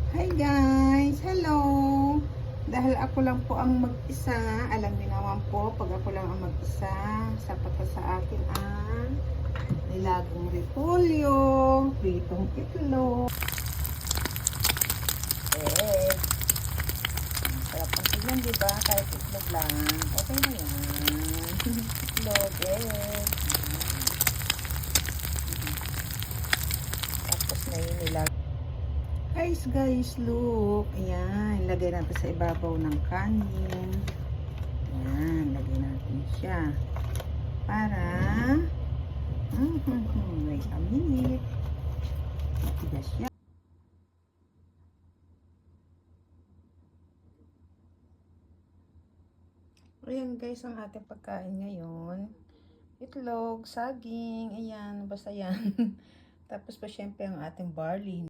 Hi guys! Hello! Dahil ako lang po ang mag-isa, alam niyo naman po, pag ako lang ang mag-isa, sapat na sa akin ang nilagong repolyo, pritong itlog. Sarap ang tignan, di ba? Kahit itlog lang, okay na yan. Itlog, Tapos na yung nilag. Guys, look. Ayan, lagay natin sa ibabaw ng kanin. Ayan, lagay natin siya. Para, wait a minute. Matigas siya. Ayan guys, ang ating pagkain ngayon. Itlog, saging, ayan, basta yan. Tapos pa syempre ang ating barley.